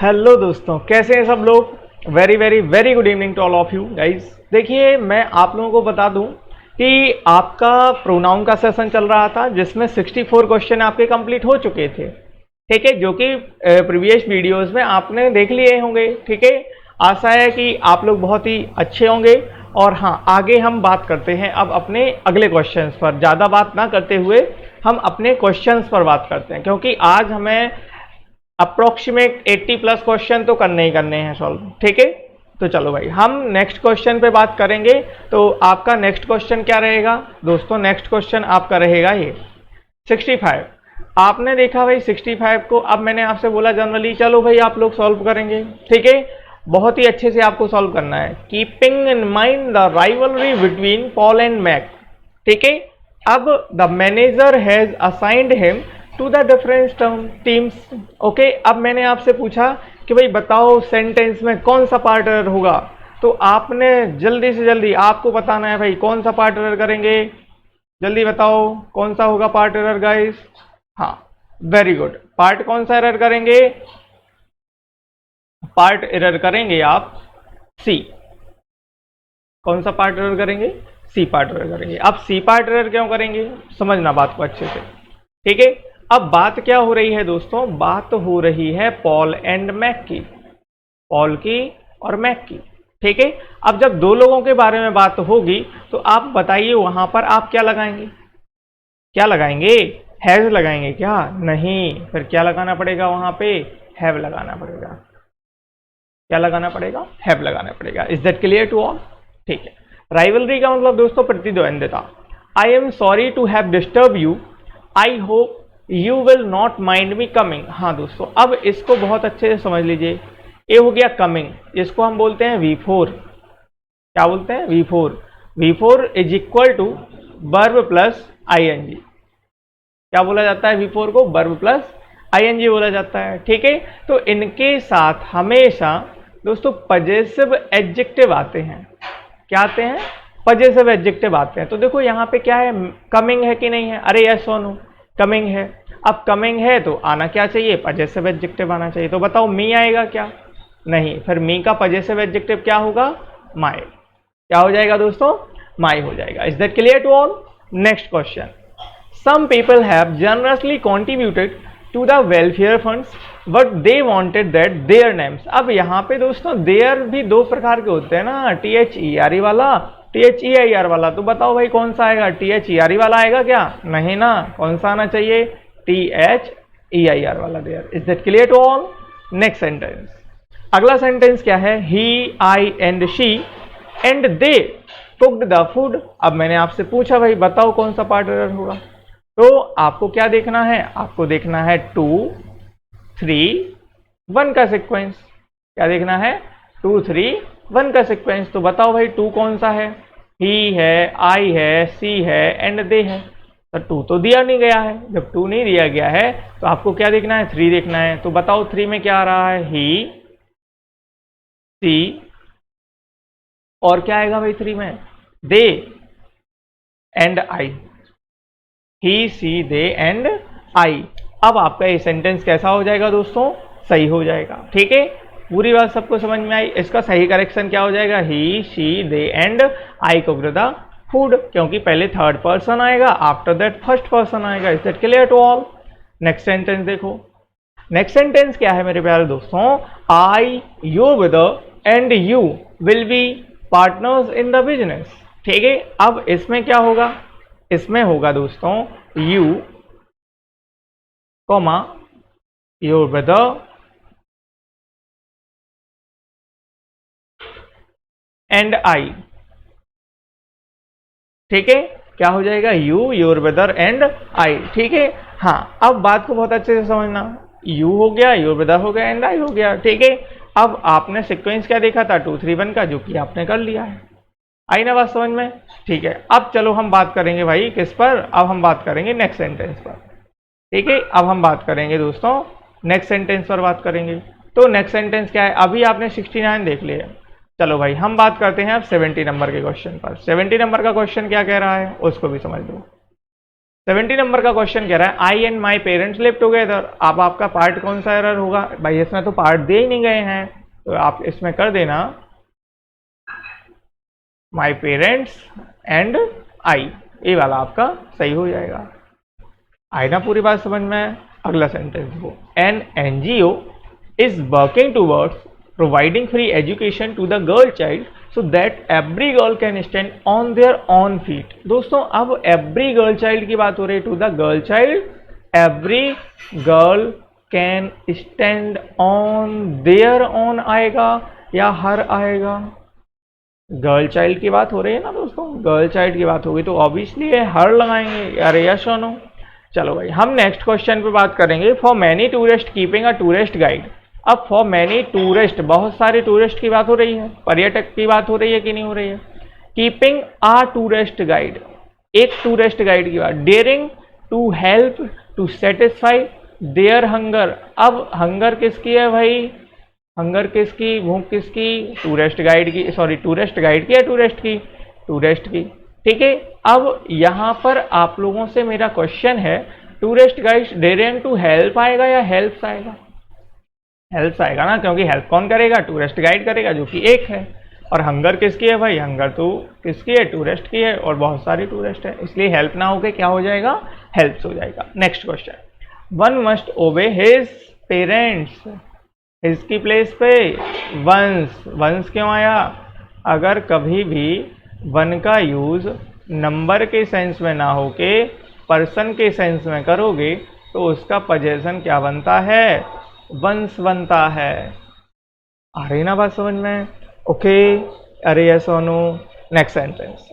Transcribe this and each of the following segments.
Hello दोस्तों, कैसे हैं सब लोग। Very very very good evening to all of you guys. देखिए, मैं आप लोगों को बता दूं कि आपका प्रोनाउन का सेशन चल रहा था जिसमें 64 क्वेश्चन आपके कंप्लीट हो चुके थे। ठीक है, जो कि प्रीवियस वीडियोस में आपने देख लिए होंगे। ठीक है, आशा है कि आप लोग बहुत ही अच्छे होंगे। और हाँ, आगे हम बात करते हैं अब अपने अगले क्वेश्चंस पर। ज़्यादा बात ना करते हुए हम अपने क्वेश्चंस पर बात करते हैं, क्योंकि आज हमें अप्रोक्सीमेट 80 प्लस क्वेश्चन तो करने ही करने हैं सॉल्व। ठीक है, तो चलो भाई हम नेक्स्ट क्वेश्चन पे बात करेंगे। तो आपका नेक्स्ट क्वेश्चन क्या रहेगा दोस्तों? नेक्स्ट क्वेश्चन आपका रहेगा ये 65। आपने देखा भाई 65 को, अब मैंने आपसे बोला जनरली चलो भाई आप लोग सॉल्व करेंगे। ठीक है, बहुत ही अच्छे से आपको सॉल्व करना है, keeping in mind the rivalry between Paul and Mac. ठीक है, अब the manager has assigned him to the different teams. Okay, अब मैंने आपसे पूछा कि भाई बताओ सेंटेंस में कौन सा पार्ट एरर होगा, तो आपने जल्दी से जल्दी आपको बताना है भाई कौन सा पार्ट एरर करेंगे। जल्दी बताओ कौन सा होगा पार्ट एरर गाइस। हाँ, वेरी गुड। पार्ट कौन सा एरर करेंगे? पार्ट एरर करेंगे आप सी। कौन सा पार्ट एरर करेंगे? सी पार्ट एरर करेंगे। अब सी पार्ट एरर क्यों करेंगे, समझना बात को अच्छे से। ठीक है, अब बात क्या हो रही है दोस्तों? बात हो रही है पॉल एंड मैक की, पॉल की और मैक की। ठीक है, अब जब दो लोगों के बारे में बात होगी तो आप बताइए वहां पर आप क्या लगाएंगे? क्या लगाएंगे? हैज लगाएंगे क्या? नहीं, फिर क्या लगाना पड़ेगा वहां पे? हैव लगाना पड़ेगा। क्या लगाना पड़ेगा? हैव लगाना पड़ेगा। Is that clear to all? ठीक है, राइवलरी का मतलब दोस्तों प्रतिद्वंद्विता। I am sorry to have disturb you, I hope you will not mind me coming. हाँ दोस्तों, अब इसको बहुत अच्छे से समझ लीजिए। ये हो गया कमिंग, इसको हम बोलते हैं V4। क्या बोलते हैं? V4। V4 is equal to verb plus ING। क्या बोला जाता है V4 को? वर्ब प्लस ING बोला जाता है। ठीक है, तो इनके साथ हमेशा दोस्तों पजेसिव एडजेक्टिव आते हैं। क्या आते हैं? पजेसिव एडजेक्टिव आते हैं। तो देखो यहाँ पे क्या है, कमिंग है कि नहीं है? अरे यस और नो, कमिंग है। अब कमिंग है तो आना क्या चाहिए? पजेसिव एडजेक्टिव आना चाहिए। तो बताओ मी आएगा क्या? नहीं, फिर मी का पजेसिव एडजेक्टिव क्या होगा? माय। क्या हो जाएगा दोस्तों? माय हो जाएगा। Is that clear to all? Next question, some people have generously contributed to the welfare funds but they wanted that their names. अब यहाँ पे दोस्तों देयर भी दो प्रकार के होते हैं ना, THERE वाला, THEIR वाला। तो बताओ भाई कौन सा आएगा? THERE वाला आएगा क्या? नहीं ना, कौन सा आना चाहिए? THEIR वाला their. Is that clear to all? Next sentence, अगला सेंटेंस क्या है? He, I and she and they cooked the food. अब मैंने आपसे पूछा भाई बताओ कौन सा पार्ट एरर होगा, तो आपको क्या देखना है? आपको देखना है 2 3 1 का सीक्वेंस। क्या देखना है? 2 3 1 का सीक्वेंस। तो बताओ भाई 2 कौन सा है? ही है, आई है, सी है एंड दे है। तो 2 तो दिया नहीं गया है। जब 2 नहीं दिया गया है तो आपको क्या देखना है? 3 देखना है। तो बताओ 3 में क्या आ रहा है? ही, सी और क्या आएगा भाई 3 में? They and I. He, she, they and I. अब आपका ये सेंटेंस कैसा हो जाएगा दोस्तों? सही हो जाएगा। ठीक है, पूरी बात सबको समझ में आई? इसका सही करेक्शन क्या हो जाएगा? He, she, they and I cooked the food, क्योंकि पहले थर्ड पर्सन आएगा, आफ्टर दैट फर्स्ट पर्सन आएगा। Is that clear to all? Next sentence देखो। नेक्स्ट सेंटेंस क्या है मेरे प्यारे दोस्तों? I, your brother and you will be partners in the business. ठीक है, अब इसमें क्या होगा? इसमें होगा दोस्तों you comma your brother and I. ठीक है, क्या हो जाएगा? You, your brother and I. ठीक है, हाँ, अब बात को बहुत अच्छे से समझना। यू हो गया, योर ब्रदर हो गया एंड आई हो गया। ठीक है, अब आपने सीक्वेंस क्या देखा था? 2 3 1 का, जो कि आपने कर लिया है। आई ना बात समझ में? ठीक है, अब चलो हम बात करेंगे भाई किस पर? अब हम बात करेंगे नेक्स्ट सेंटेंस पर। ठीक है, अब हम बात करेंगे दोस्तों नेक्स्ट सेंटेंस पर बात करेंगे। तो नेक्स्ट सेंटेंस क्या है? अभी आपने 69 देख लिया। चलो भाई हम बात करते हैं अब 70 नंबर के क्वेश्चन पर। 70 नंबर का क्वेश्चन क्या कह रहा है उसको भी समझ लो। 70 नंबर का क्वेश्चन कह रहा है I and my parents live together. अब आपका पार्ट कौन सा एरर होगा भाई, इसमें तो पार्ट दे ही नहीं गए हैं, तो आप इसमें कर देना माई पेरेंट्स एंड आई, ये वाला आपका सही हो जाएगा। आई ना पूरी बात समझ में। अगला सेंटेंस वो, an NGO is working towards providing free education to the girl child so that every girl can stand on their own feet. दोस्तों अब एवरी गर्ल चाइल्ड की बात हो रही है, to the girl child every girl can stand on their own आएगा या हर आएगा? गर्ल चाइल्ड की बात हो रही है ना दोस्तों, गर्ल चाइल्ड की बात होगी तो ऑब्वियसली हर लगाएंगे यार, यस और नो। चलो भाई हम नेक्स्ट क्वेश्चन पे बात करेंगे। For many tourist keeping a tourist guide. अब फॉर मैनी टूरिस्ट, बहुत सारे टूरिस्ट की बात हो रही है, पर्यटक की बात हो रही है कि नहीं हो रही है? कीपिंग अ टूरिस्ट गाइड, एक टूरिस्ट गाइड की बात। Daring to help to satisfy their hunger. अब हंगर किसकी है भाई? हंगर किसकी, भूख किसकी? टूरिस्ट गाइड की, सॉरी टूरिस्ट गाइड की या टूरिस्ट की? टूरिस्ट की। ठीक है, अब यहां पर आप लोगों से मेरा क्वेश्चन है, tourist guide daring to help आएगा या हेल्प्स आएगा? हेल्प्स आएगा ना, क्योंकि हेल्प कौन करेगा? टूरिस्ट गाइड करेगा, जो कि एक है। और हंगर किसकी है भाई? हंगर तो किसकी है? टूरिस्ट की है, और बहुत सारे टूरिस्ट है, इसलिए हेल्प ना होके क्या हो जाएगा? हेल्प्स हो जाएगा। नेक्स्ट क्वेश्चन, वन मस्ट ओबे हिज पेरेंट्स। इसकी प्लेस पे वंस, वंस क्यों आया? अगर कभी भी वन का यूज नंबर के सेंस में ना होके पर्सन के सेंस में करोगे तो उसका पोजेशन क्या बनता है? वंस बनता है। आ रही ना बात समझ में? ओके, अरे यस और no. Next sentence,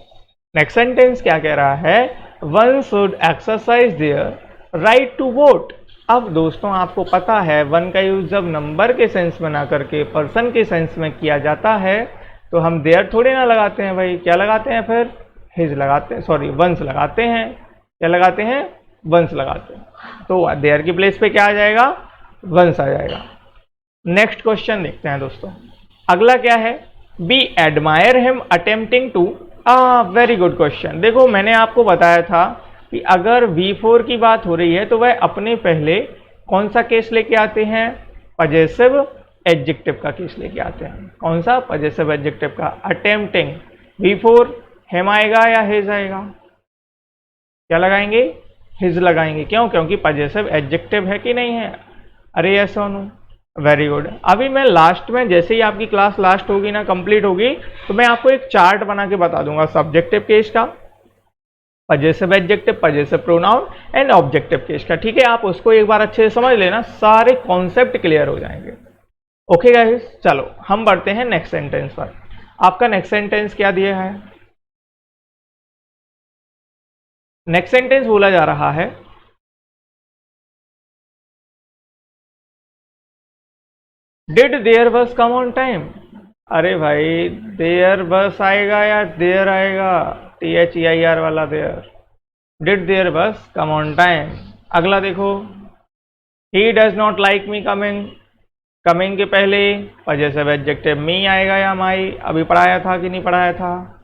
next sentence क्या कह रहा है? One should exercise their right to vote. अब दोस्तों आपको पता है वन का यूज जब नंबर के सेंस में ना करके पर्सन के सेंस में किया जाता है तो हम देयर थोड़े ना लगाते हैं भाई, क्या लगाते हैं फिर? हिज लगाते हैं, सॉरी वंस लगाते हैं। क्या लगाते हैं? वंस लगाते हैं। तो देयर की प्लेस पे क्या आ जाएगा? वंस आ जाएगा। नेक्स्ट क्वेश्चन देखते हैं दोस्तों, अगला क्या है? Be admire him attempting to. Very good question. देखो मैंने आपको बताया था कि अगर V4 की बात हो रही है तो वह अपने पहले कौन सा केस लेके आते हैं? पजेसिव एडजेक्टिव का केस लेके आते हैं। कौन सा? पजेसिव एडजेक्टिव का। अटेम्प्टिंग, V4 हिम आएगा या हिज आएगा? क्या लगाएंगे? हिज लगाएंगे। क्यों? क्योंकि पजेसिव एडजेक्टिव है कि नहीं है? अरे यस और नो, वेरी गुड। अभी मैं लास्ट में, जैसे ही आपकी क्लास लास्ट होगी ना, कंप्लीट होगी, तो मैं आपको एक चार्ट बना के बता दूंगा सब्जेक्टिव केस का, possessive adjective, possessive pronoun and objective case का। ठीक है, आप उसको एक बार अच्छे से समझ लेना, सारे कॉन्सेप्ट क्लियर हो जाएंगे। ओके गाइस, चलो हम बढ़ते हैं नेक्स्ट सेंटेंस पर। आपका नेक्स्ट सेंटेंस क्या दिया है? नेक्स्ट सेंटेंस बोला जा रहा है, डिड देयर बस कम ऑन टाइम। अरे भाई देयर बस आएगा या देयर आएगा? THEIR वाला देयर। डिड देयर बस कम ऑन टाइम। अगला देखो, he does not like me coming. Coming के पहले पजेसिव एडजेक्टिव मी आएगा या माई? अभी पढ़ाया था कि नहीं पढ़ाया था?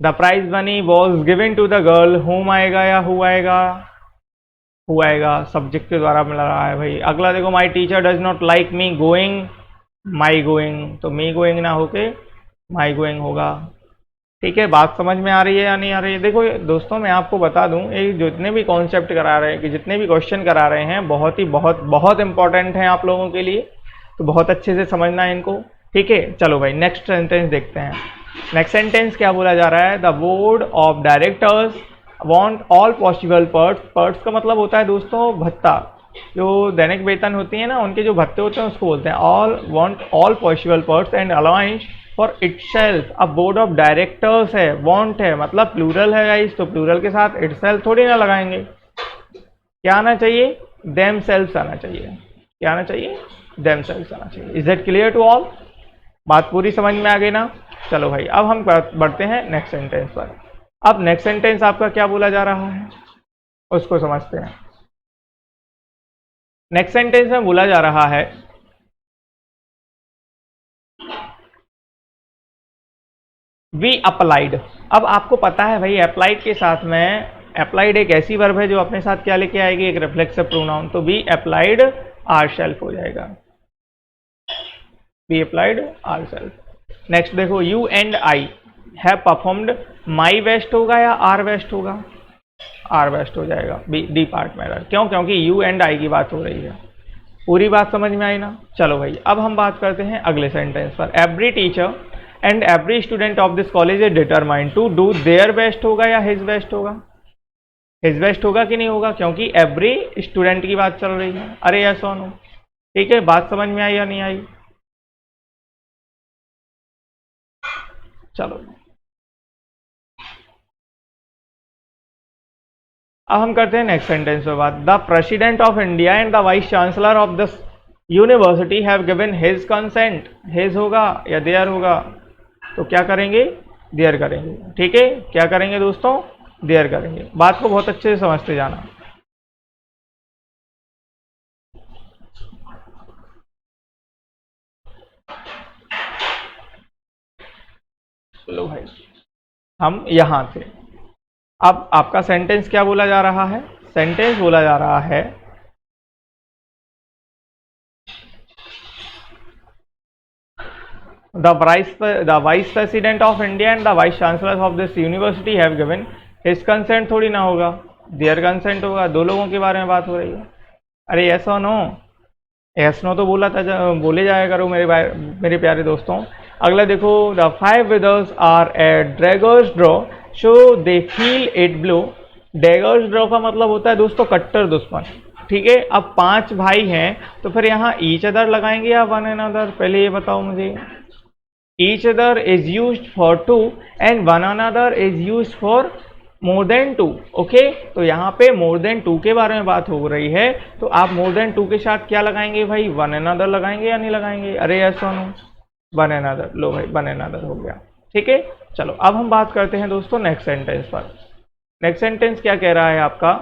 The prize money was given to the girl, whom आएगा या हु आएगा? हु आएगा, सब्जेक्ट के द्वारा मिल रहा है भाई। अगला देखो, my teacher does not like me going, my going, तो मी गोइंग ना होके माई गोइंग होगा। ठीक है, बात समझ में आ रही है या नहीं आ रही है? देखो दोस्तों मैं आपको बता दूं, ये जितने भी कॉन्सेप्ट करा रहे हैं, कि जितने भी क्वेश्चन करा रहे हैं, बहुत ही बहुत इंपॉर्टेंट हैं आप लोगों के लिए, तो बहुत अच्छे से समझना है इनको। ठीक है, चलो भाई नेक्स्ट सेंटेंस देखते हैं। नेक्स्ट सेंटेंस क्या बोला जा रहा है? The board of directors want all possible perks. Perks का मतलब होता है दोस्तों भत्ता, जो दैनिक वेतन होती है ना, उनके जो भत्ते होते हैं उसको बोलते हैं। All want all possible perks and allowances for itself. अब बोर्ड ऑफ डायरेक्टर्स है, वांट है, मतलब प्लूरल है गाइस, तो प्लूरल के साथ इटसेल्फ थोड़ी ना लगाएंगे। क्या आना चाहिए? देमसेल्व्स आना चाहिए। क्या आना चाहिए? देमसेल्व्स आना चाहिए। Is that clear to all? बात पूरी समझ में आ गई ना? चलो भाई अब हम बढ़ते हैं नेक्स्ट सेंटेंस पर। अब नेक्स्ट सेंटेंस आपका क्या बोला जा रहा है उसको समझते हैं। नेक्स्ट सेंटेंस में बोला जा रहा है, वी अप्लाइड। अब आपको पता है भाई, अप्लाइड के साथ में अप्लाइड एक ऐसी वर्ब है जो अपने साथ क्या लेके आएगी, एक रिफ्लेक्सिव प्रोनाउन, तो बी अप्लाइड आर सेल्फ हो जाएगा, we applied ourself. Next देखो, you and I have performed, my best होगा या आर बेस्ट होगा, आर बेस्ट हो जाएगा, बी डी पार्ट में एरर। क्यों? क्योंकि यू एंड आई की बात हो रही है। पूरी बात समझ में आई ना? चलो भाई अब हम बात करते हैं अगले सेंटेंस पर। Every teacher and every student of this college is determined to do their best होगा या हिज बेस्ट होगा, हिज बेस्ट होगा कि नहीं होगा, क्योंकि एवरी स्टूडेंट की बात चल रही है। अरे यस और नो? ठीक है, बात समझ में आई या नहीं आई? चलो अब हम करते हैं नेक्स्ट सेंटेंस पे बात। The president of India and the vice chancellor of this university have given his consent, his होगा या देयर होगा, तो क्या करेंगे, देयर करेंगे। ठीक है, क्या करेंगे दोस्तों, देयर करेंगे। बात को बहुत अच्छे से समझते जाना। चलो भाई हम यहां थे। अब आपका सेंटेंस क्या बोला जा रहा है, सेंटेंस बोला जा रहा है the vice president of India and the vice chancellor of this university have given his consent, थोड़ी ना होगा, their consent होगा। दो लोगों के बारे में बात हो रही है। अरे yes or no? yes no तो बोला था, बोले जाया करो मेरे प्यारे दोस्तों। अगला देखो, the five brothers are at daggers draw so they feel it blue। daggers draw का मतलब होता है दोस्तों कट्टर दुश्मन। ठीक है, अब पांच भाई हैं तो फिर यहाँ ईच अदर लगाएंगे या वन एन अदर, पहले ये बताओ मुझे। each other is used for two and one another is used for more than two। Okay, तो यहाँ पे more than two के बारे में बात हो रही है, तो आप more than two के साथ क्या लगाएंगे भाई, one another लगाएंगे या नहीं लगाएंगे? अरे yes or no? one another। लो भाई one another हो गया। ठीक है, चलो अब हम बात करते हैं दोस्तों नेक्स्ट सेंटेंस पर। नेक्स्ट सेंटेंस क्या कह रहा है आपका,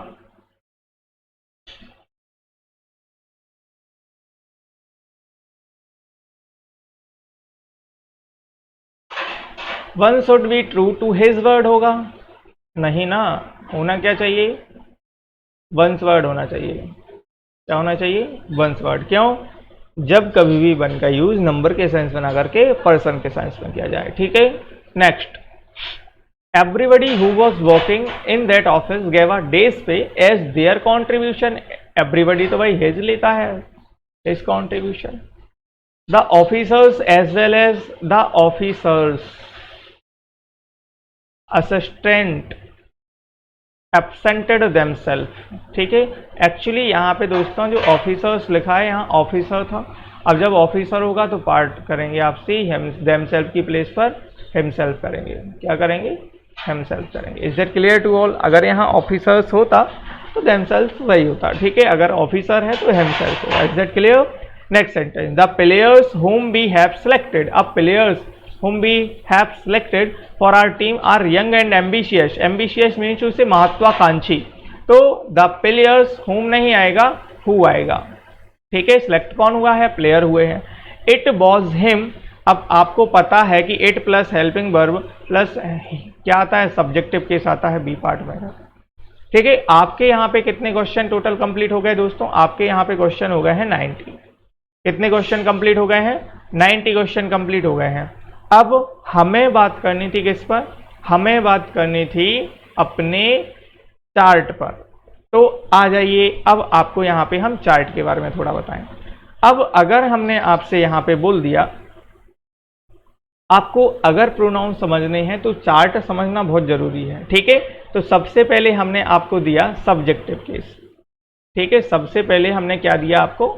one should be true to his word होगा, नहीं ना, होना क्या चाहिए, वंस वर्ड होना चाहिए। क्या होना चाहिए, वंस वर्ड। क्यों? जब कभी भी वन का यूज नंबर के सेंस में ना करके पर्सन के सेंस में किया जाए। ठीक है, next, everybody who was working in that office gave a day's pay as their contribution. Everybody तो भाई हेज लेता है, his contribution. The officers as well as the officers assistant absented themself. ठीक है, एक्चुअली यहाँ पे दोस्तों जो ऑफिसर्स लिखा है यहाँ ऑफिसर था, अब जब ऑफिसर होगा तो पार्ट करेंगे आप सी, देमसेल्फ की प्लेस पर हिमसेल्फ करेंगे। क्या करेंगे, हिमसेल्फ करेंगे। Is that clear to all? अगर यहाँ ऑफिसर्स होता तो देमसेल्फ वही होता। ठीक है, अगर ऑफिसर है तो हिमसेल्फ होगा। Is that clear? Next sentence, the players whom we have selected, अब players whom we have selected for our team are young and ambitious। ambitious means उसे महत्वाकांक्षी, तो the players whom नहीं आएगा, who आएगा। ठीक है, सिलेक्ट कौन हुआ है, प्लेयर हुए हैं। it was him, अब आपको पता है कि it plus helping verb plus क्या आता है, सब्जेक्टिव केस आता है बी पार्ट में। ठीक है, आपके यहाँ पे कितने क्वेश्चन टोटल कंप्लीट हो गए दोस्तों? आपके यहाँ पे क्वेश्चन हो गए हैं 90। कितने क्वेश्चन कंप्लीट हो गए हैं? 90 क्वेश्चन कंप्लीट हो गए हैं। अब हमें बात करनी थी किस पर, हमें बात करनी थी अपने चार्ट पर। तो आ जाइए, अब आपको यहाँ पे हम चार्ट के बारे में थोड़ा बताएं। अब अगर हमने आपसे यहाँ पे बोल दिया, आपको अगर प्रोनाउन समझने हैं तो चार्ट समझना बहुत जरूरी है। ठीक है, तो सबसे पहले हमने आपको दिया सब्जेक्टिव केस। ठीक है, सबसे पहले हमने क्या दिया आपको,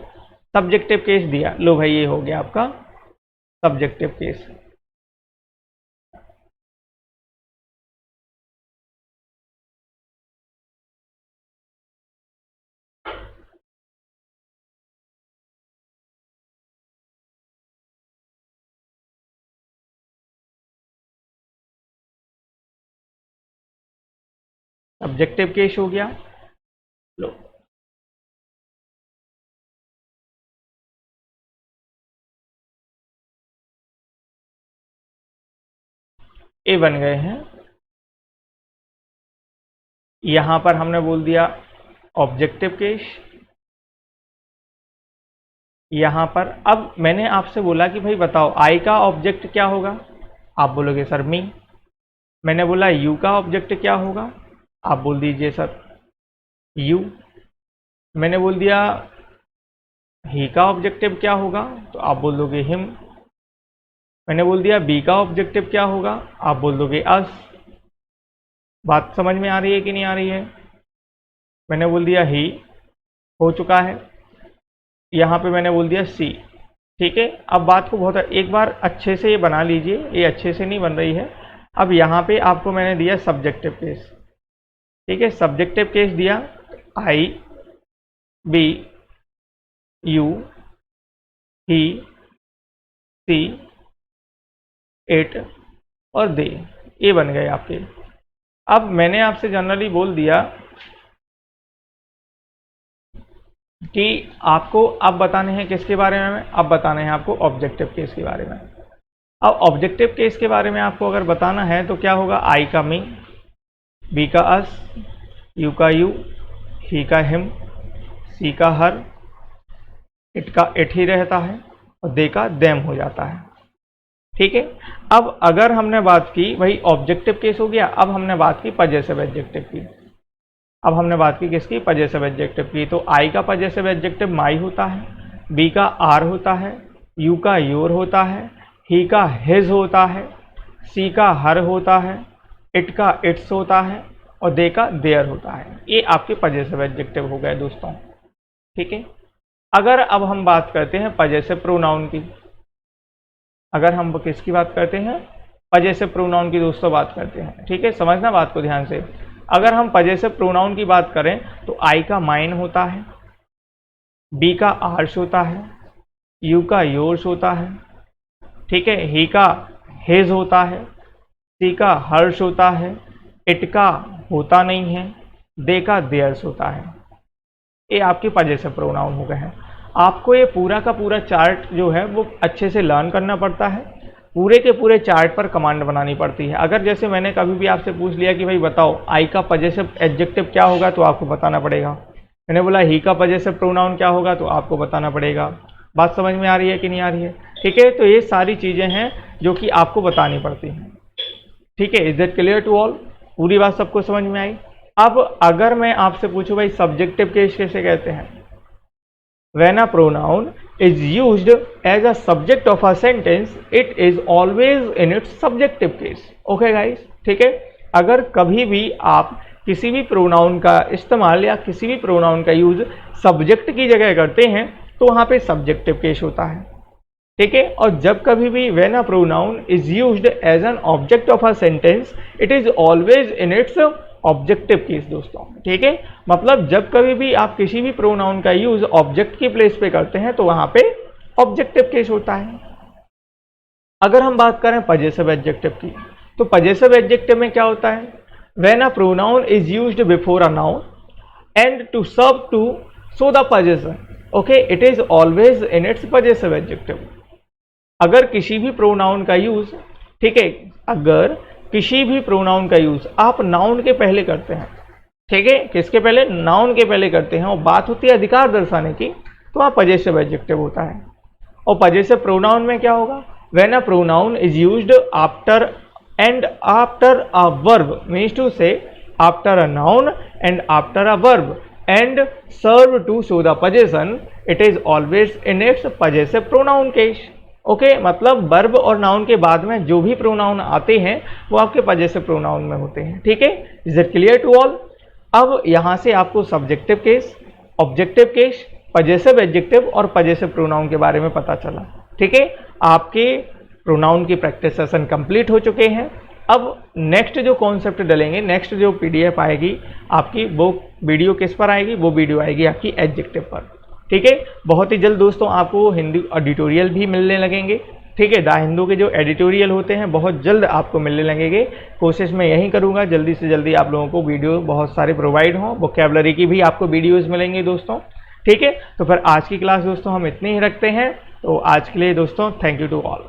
सब्जेक्टिव केस दिया। लो भाई ये हो गया आपका सब्जेक्टिव केस। सब्जेक्टिव केस हो गया। लो ए बन गए हैं, यहां पर हमने बोल दिया ऑब्जेक्टिव केस। यहां पर अब मैंने आपसे बोला कि भाई बताओ आई का ऑब्जेक्ट क्या होगा, आप बोलोगे सर मी। मैंने बोला यू का ऑब्जेक्ट क्या होगा, आप बोल दीजिए सर यू। मैंने बोल दिया ही का ऑब्जेक्टिव क्या होगा, तो आप बोल दोगे हिम। मैंने बोल दिया बी का ऑब्जेक्टिव क्या होगा, आप बोल दोगे अस। बात समझ में आ रही है कि नहीं आ रही है? मैंने बोल दिया ही, हो चुका है। यहाँ पे मैंने बोल दिया सी। ठीक है, अब बात को बहुत एक बार अच्छे से ये बना लीजिए, ये अच्छे से नहीं बन रही है। अब यहाँ पे आपको मैंने दिया सब्जेक्टिव केस। ठीक है, सब्जेक्टिव केस दिया I, we, you, he, she, it और दे, ये बन गए आपके। अब मैंने आपसे जनरली बोल दिया कि आपको अब बताने हैं किसके बारे में, अब बताने हैं आपको ऑब्जेक्टिव केस के बारे में। अब ऑब्जेक्टिव केस के बारे में आपको अगर बताना है तो क्या होगा, आई का मी, बी का अस, यू का यू, ही का हिम, सी का हर, इट का इट ही रहता है और दे का देम हो जाता है। ठीक है, अब अगर हमने बात की भाई ऑब्जेक्टिव केस हो गया, अब हमने बात की पजेसिव एडजेक्टिव की। अब हमने बात की किसकी, पजेसिव एडजेक्टिव की। तो आई का पजेसिव एडजेक्टिव माई होता है, बी का आर होता है, यू का योर होता है, ही का हिज होता है, सी का हर होता है, इट का इट्स होता है और दे का देयर होता है। ये आपके पजेसिव एडजेक्टिव हो गए दोस्तों। ठीक है, अगर अब हम बात करते हैं पजेसिव प्रोनाउन की, अगर हम किसकी बात करते हैं, पजेसिव प्रोनाउन की दोस्तों बात करते हैं। ठीक है, समझना बात को ध्यान से। अगर हम पजेसिव प्रोनाउन की बात करें तो आई का माइन होता है, बी का आर्स होता है, यू का योर्स होता है, ठीक है, ही का हिज होता है, सी का हर्ष होता है, इट का होता नहीं है, दे का देयर्स होता है। ये आपके पजेसिव प्रोनाउन हो गए हैं। आपको ये पूरा का पूरा चार्ट जो है वो अच्छे से लर्न करना पड़ता है, पूरे के पूरे चार्ट पर कमांड बनानी पड़ती है। अगर जैसे मैंने कभी भी आपसे पूछ लिया कि भाई बताओ आई का पजेसिव एडजेक्टिव क्या होगा, तो आपको बताना पड़ेगा। मैंने बोला ही का पजेसिव प्रोनाउन क्या होगा, तो आपको बताना पड़ेगा। बात समझ में आ रही है कि नहीं आ रही है? ठीक है, तो ये सारी चीज़ें हैं जो कि आपको बतानी पड़ती हैं। ठीक है, is that clear to all? पूरी बात सबको समझ में आई? अब अगर मैं आपसे पूछूं भाई सब्जेक्टिव केस कैसे कहते हैं, when a pronoun is used as a subject of a sentence it is always in its subjective case. okay guys, ठीक है, अगर कभी भी आप किसी भी प्रोनाउन का इस्तेमाल या किसी भी प्रोनाउन का यूज सब्जेक्ट की जगह करते हैं तो वहां पे सब्जेक्टिव केस होता है। ठीक है, और जब कभी भी when a pronoun is used as an object of a sentence it is always in its objective case दोस्तों। ठीक है, मतलब जब कभी भी आप किसी भी प्रोनाउन का यूज ऑब्जेक्ट की प्लेस पे करते हैं तो वहां पे ऑब्जेक्टिव केस होता है। अगर हम बात करें पजेसिव एडजेक्टिव की, तो पजेसिव एडजेक्टिव में क्या होता है, when a pronoun is used before a noun and to serve to show the possession, okay, it is always in its possessive adjective. अगर किसी भी प्रोनाउन का यूज, ठीक है, अगर किसी भी प्रोनाउन का यूज आप नाउन के पहले करते हैं, ठीक है, किसके पहले, नाउन के पहले करते हैं, और बात होती है अधिकार दर्शाने की, तो वहां पजेसिव एडजेक्टिव होता है। और पजेसिव प्रोनाउन में क्या होगा, when a pronoun is used after and after a verb, means to say after a noun and after a verb and serve to show the possession, it is always in its possessive pronoun case. Okay, मतलब verb और noun के बाद में जो भी pronoun आते हैं वो आपके पजेसिव प्रोनाउन में होते हैं। ठीक है, is it clear to all? अब यहां से आपको subjective case, objective case, possessive adjective और पजेसिव प्रोनाउन के बारे में पता चला। ठीक है, आपके प्रोनाउन की प्रैक्टिस सेशन कंप्लीट हो चुके हैं। अब नेक्स्ट जो कॉन्सेप्ट डलेंगे, नेक्स्ट जो पीडीएफ आएगी आपकी, वो वीडियो किस पर आएगी, वो वीडियो आएगी आपकी एडजेक्टिव पर। ठीक है, बहुत ही जल्द दोस्तों आपको हिंदी एडिटोरियल भी मिलने लगेंगे। ठीक है, द हिंदू के जो एडिटोरियल होते हैं बहुत जल्द आपको मिलने लगेंगे। कोशिश मैं यही करूंगा जल्दी से जल्दी आप लोगों को वीडियो बहुत सारे प्रोवाइड हों, वोकैबुलरी की भी आपको वीडियोस मिलेंगे दोस्तों। ठीक है, तो फिर आज की क्लास दोस्तों हम इतनी ही रखते हैं। तो आज के लिए दोस्तों थैंक यू टू ऑल।